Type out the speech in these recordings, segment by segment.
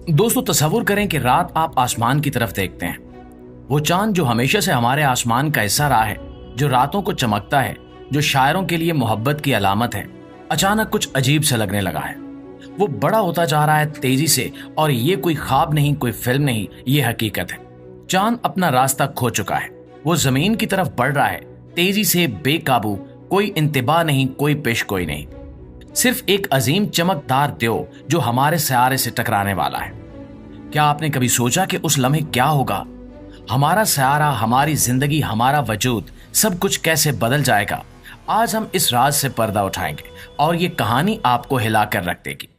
दोस्तों तसव्वुर करें कि रात आप आसमान की तरफ देखते हैं। वो चांद जो हमेशा से हमारे आसमान का हिस्सा रहा है, जो रातों को चमकता है, जो शायरों के लिए मोहब्बत की अलामत है, अचानक कुछ अजीब सा लगने लगा है। वो बड़ा होता जा रहा है तेजी से, और ये कोई ख्वाब नहीं, कोई फिल्म नहीं, ये हकीकत है। चांद अपना रास्ता खो चुका है। वो जमीन की तरफ बढ़ रहा है, तेजी से, बेकाबू, कोई इंतबा नहीं, कोई पेश कोई नहीं, सिर्फ एक अजीम चमकदार द्यो जो हमारे सयारे से टकराने वाला है। क्या आपने कभी सोचा कि उस लम्हे क्या होगा? हमारा सयारा, हमारी जिंदगी, हमारा वजूद, सब कुछ कैसे बदल जाएगा? आज हम इस राज से पर्दा उठाएंगे और ये कहानी आपको हिला कर रख देगी।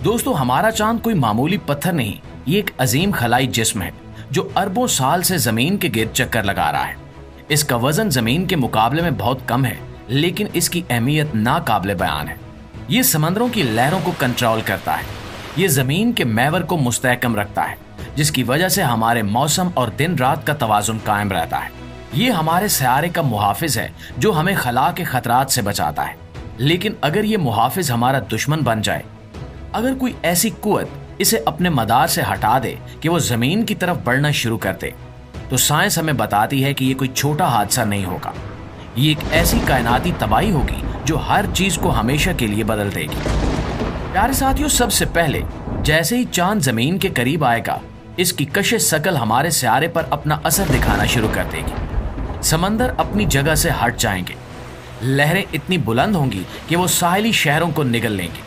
दोस्तों, हमारा चांद कोई मामूली पत्थर नहीं, ये एक अजीम खलाई जिस्म है जो अरबों साल से जमीन के गिर्द चक्कर लगा रहा है। इसका वजन जमीन के मुकाबले में बहुत कम है, लेकिन इसकी अहमियत नाकाबिले बयान है। ये समंदरों की लहरों को कंट्रोल करता है, ये जमीन के मैवर को मुस्तहकम रखता है, जिसकी वजह से हमारे मौसम और दिन रात का तवाजुन कायम रहता है। ये हमारे सयारे का मुहाफिज है जो हमें खला के खतरात से बचाता है। लेकिन अगर ये मुहाफिज हमारा दुश्मन बन जाए, अगर कोई ऐसी कुव्वत इसे अपने मदार से हटा दे कि वो जमीन की तरफ बढ़ना शुरू कर दे, तो साइंस हमें बताती है कि ये कोई छोटा हादसा नहीं होगा। ये एक ऐसी कायनाती तबाही होगी जो हर चीज को हमेशा के लिए बदल देगी। प्यारे साथियों, सबसे पहले जैसे ही चांद जमीन के करीब आएगा, इसकी कशे शकल हमारे सयारे पर अपना असर दिखाना शुरू कर देगी। समंदर अपनी जगह से हट जाएंगे, लहरें इतनी बुलंद होंगी कि वो साहिली शहरों को निगल लेंगी।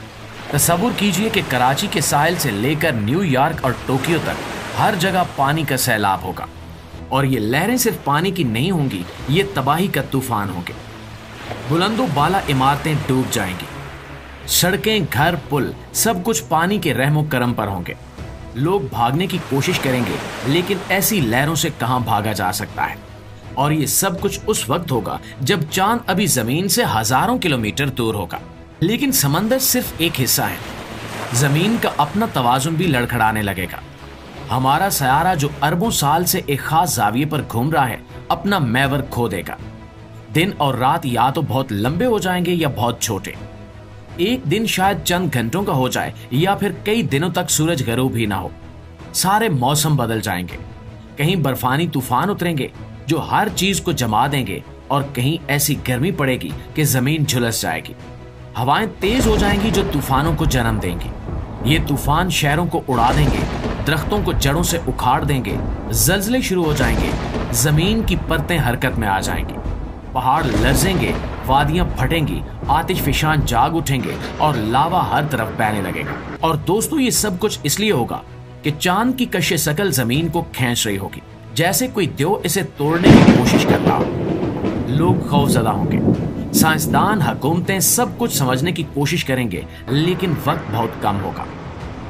तसव्वुर कीजिए कि कराची के साहिल से लेकर न्यूयॉर्क और टोक्यो तक हर जगह पानी का सैलाब होगा, और ये लहरें सिर्फ पानी की नहीं होंगी, ये तबाही का तूफान होंगे। बुलंदों बाला इमारतें डूब जाएंगी, सड़कें, घर, पुल, सब कुछ पानी के रहमो करम पर होंगे। लोग भागने की कोशिश करेंगे, लेकिन ऐसी लहरों से कहां भागा जा सकता है। और ये सब कुछ उस वक्त होगा जब चांद अभी जमीन से हजारों किलोमीटर दूर होगा। लेकिन समंदर सिर्फ एक हिस्सा है, जमीन का अपना तवाजुन भी लड़खड़ाने लगेगा। हमारा सयारा जो अरबों साल से एक खास जाविये पर घूम रहा है, अपना मैवर खो देगा। दिन और रात या तो बहुत लंबे हो जाएंगे या बहुत छोटे। एक दिन शायद चंद घंटों का हो जाए, या फिर कई दिनों तक सूरज गरूब ही ना हो। सारे मौसम बदल जाएंगे, कहीं बर्फानी तूफान उतरेंगे जो हर चीज को जमा देंगे, और कहीं ऐसी गर्मी पड़ेगी कि जमीन झुलस जाएगी। हवाएं तेज हो जाएंगी जो तूफानों को जन्म देंगी। ये तूफान शहरों को उड़ा देंगे, दरख्तों को जड़ों से उखाड़ देंगे, जल्जले शुरू हो जाएंगे, जमीन की परतें हरकत में आ जाएंगी, पहाड़ लरजेंगे, वादियां फटेंगी, आतिशफिशान जाग उठेंगे और लावा हर तरफ बहने लगेगा। और दोस्तों, ये सब कुछ इसलिए होगा कि चांद की कशे शकल जमीन को खींच रही होगी, जैसे कोई द्यो इसे तोड़ने की कोशिश कर रहा हो। लोग खौफजदा होंगे, साइंसदान, हुकूमतें सब कुछ समझने की कोशिश करेंगे, लेकिन वक्त बहुत कम होगा।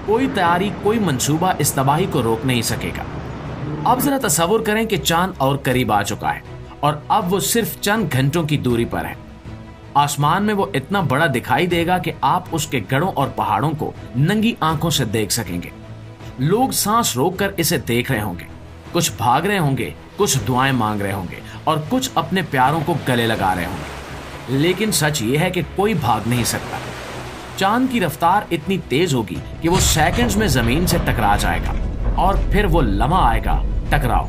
कोई तैयारी, कोई मंसूबा इस तबाही को रोक नहीं सकेगा। अब जरा तसव्वुर करें कि चांद और करीब आ चुका है, और अब वो सिर्फ चंद घंटों की दूरी पर है। आसमान में वो इतना बड़ा दिखाई देगा कि आप उसके गढ़ों और पहाड़ों को नंगी आंखों से देख सकेंगे। लोग सांस रोककर इसे देख रहे होंगे, कुछ भाग रहे होंगे, कुछ दुआएं मांग रहे होंगे, और कुछ अपने प्यारों को गले लगा रहे होंगे। लेकिन सच ये है कि कोई भाग नहीं सकता। चांद की रफ्तार इतनी तेज होगी कि वो सेकंड्स में जमीन से टकरा जाएगा, और फिर वो लम्हा आएगा, टकराओ।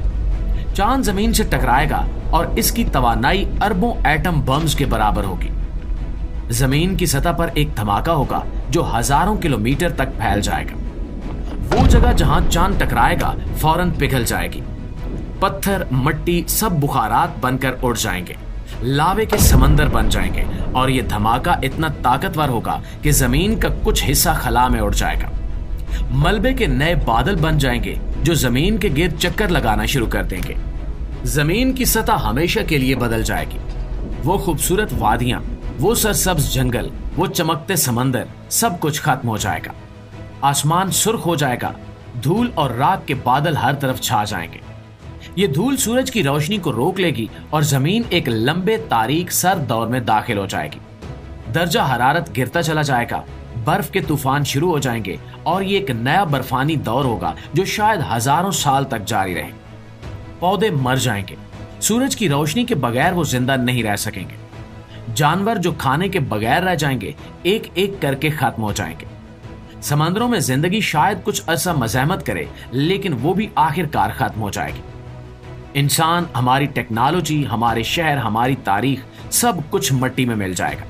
चांद जमीन से टकराएगा और इसकी तवानाई अरबों एटम बम्स के बराबर होगी। जमीन की सतह पर एक धमाका होगा जो हजारों किलोमीटर तक फैल जाएगा। वो जगह जहां चांद टकराएगा फौरन पिघल जाएगी। पत्थर, मिट्टी सब बुखारात बनकर उड़ जाएंगे, लावे के समंदर बन जाएंगे, और ये धमाका इतना ताकतवर होगा कि जमीन का कुछ हिस्सा खला में उड़ जाएगा। मलबे के नए बादल बन जाएंगे जो जमीन के गिर्द चक्कर लगाना शुरू कर देंगे। जमीन की सतह हमेशा के लिए बदल जाएगी। वो खूबसूरत वादियां, वो सरसब्ज जंगल, वो चमकते समंदर, सब कुछ खत्म हो जाएगा। आसमान सुर्ख हो जाएगा, धूल और राख के बादल हर तरफ छा जाएंगे। ये धूल सूरज की रोशनी को रोक लेगी और जमीन एक लंबे तारीख सर्द दौर में दाखिल हो जाएगी। दर्जा हरारत गिरता चला जाएगा, बर्फ के तूफान शुरू हो जाएंगे, और ये एक नया बर्फानी दौर होगा जो शायद हजारों साल तक जारी रहे। पौधे मर जाएंगे, सूरज की रोशनी के बगैर वो जिंदा नहीं रह सकेंगे। जानवर जो खाने के बगैर रह जाएंगे, एक एक करके खत्म हो जाएंगे। समंदरों में जिंदगी शायद कुछ अरसा मज़ाहमत करे, लेकिन वो भी आखिरकार खत्म हो जाएगी। इंसान, हमारी टेक्नोलॉजी, हमारे शहर, हमारी तारीख, सब कुछ मिट्टी में मिल जाएगा।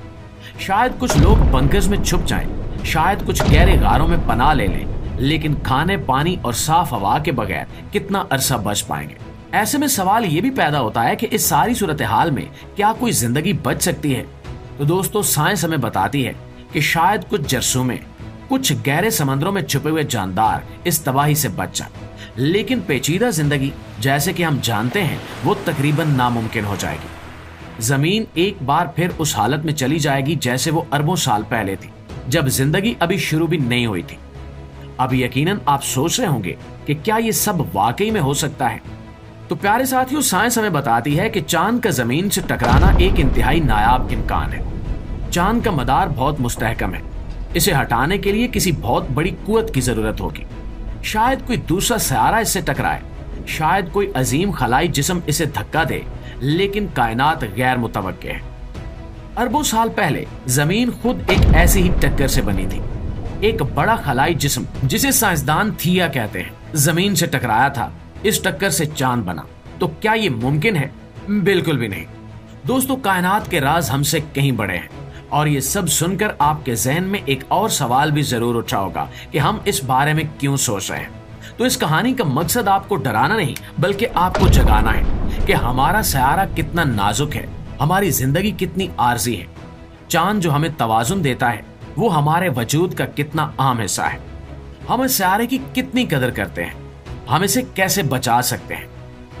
शायद कुछ लोग बंकर्स में छुप जाएं, शायद कुछ गहरे गारों में पनाह ले लें, लेकिन खाने, पानी और साफ हवा के बगैर कितना अरसा बच पाएंगे? ऐसे में सवाल ये भी पैदा होता है कि इस सारी सूरत हाल में क्या कोई जिंदगी बच सकती है? तो दोस्तों, साइंस हमें बताती है कि शायद कुछ जरसूमें, कुछ गहरे समंदरों में छुपे हुए जानदार इस तबाही से बच जाए, लेकिन पेचीदा जिंदगी जैसे कि हम जानते हैं वो तकरीबन नामुमकिन हो जाएगी। जमीन एक बार फिर उस हालत में चली जाएगी जैसे वो अरबों साल पहले थी, जब जिंदगी अभी शुरू भी नहीं हुई थी। अब यकीनन आप सोच रहे होंगे कि क्या ये सब वाकई में हो सकता है? तो प्यारे साथियों, साइंस हमें बताती है कि चांद का जमीन से टकराना एक इंतहाई नायाब इम्कान है। चांद का मदार बहुत मुस्तहकम है, इसे हटाने के लिए किसी बहुत बड़ी कुव्वत की जरूरत होगी। शायद कोई दूसरा सयारा इससे टकराए, शायद कोई अजीम खलाई जिस्म इसे धक्का दे, लेकिन कायनात गैर मुतवक्के है। अरबों साल पहले जमीन खुद एक ऐसी ही टक्कर से बनी थी। एक बड़ा खलाई जिस्म, जिसे साइंसदान थिया कहते हैं, जमीन से टकराया था। इस टक्कर से चांद बना। तो क्या ये मुमकिन है? बिल्कुल भी नहीं। दोस्तों, कायनात के राज हमसे कहीं बड़े हैं, और ये सब सुनकर आपके जहन में एक और सवाल भी जरूर उठा होगा कि हम इस बारे में क्यों सोच रहे हैं। तो इस कहानी का मकसद आपको डराना नहीं, बल्कि आपको जगाना है कि हमारा सयारा कितना नाजुक है, हमारी जिंदगी कितनी आर्जी है। चांद जो हमें तवाजुन देता है, वो हमारे वजूद का कितना अहम हिस्सा है। हम इस सयारे की कितनी कदर करते हैं, हम इसे कैसे बचा सकते हैं।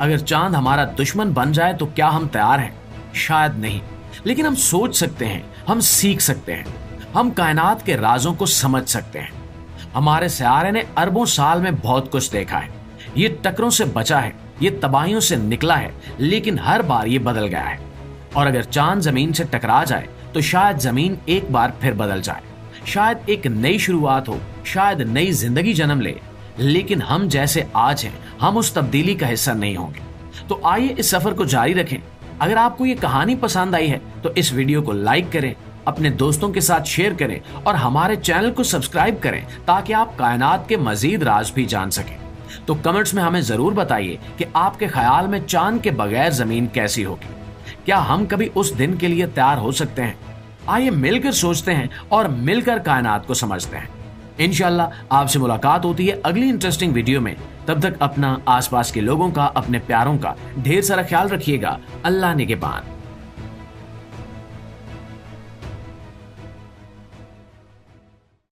अगर चांद हमारा दुश्मन बन जाए तो क्या हम तैयार हैं? शायद नहीं, लेकिन हम सोच सकते हैं, हम सीख सकते हैं, हम कायनात के राजों को समझ सकते हैं। हमारे सयारे ने अरबों साल में बहुत कुछ देखा है। ये टक्करों से बचा है, ये तबाहियों से निकला है, लेकिन हर बार ये बदल गया है। और अगर चांद जमीन से टकरा जाए तो शायद जमीन एक बार फिर बदल जाए, शायद एक नई शुरुआत हो, शायद नई जिंदगी जन्म ले। लेकिन हम जैसे आज हैं, हम उस तब्दीली का हिस्सा नहीं होंगे। तो आइए इस सफर को जारी रखें। अगर आपको ये कहानी पसंद आई है तो इस वीडियो को लाइक करें, अपने दोस्तों के साथ शेयर करें और हमारे चैनल को सब्सक्राइब करें, ताकि आप कायनात के मजीद राज भी जान सकें। तो कमेंट्स में हमें जरूर बताइए कि आपके ख्याल में चांद के बगैर जमीन कैसी होगी। क्या हम कभी उस दिन के लिए तैयार हो सकते हैं? आइए मिलकर सोचते हैं और मिलकर कायनात को समझते हैं। इंशाल्लाह आपसे मुलाकात होती है अगली इंटरेस्टिंग वीडियो में। तब तक अपना, आसपास के लोगों का, अपने प्यारों का ढेर सारा ख्याल रखिएगा। अल्लाह निगहबान।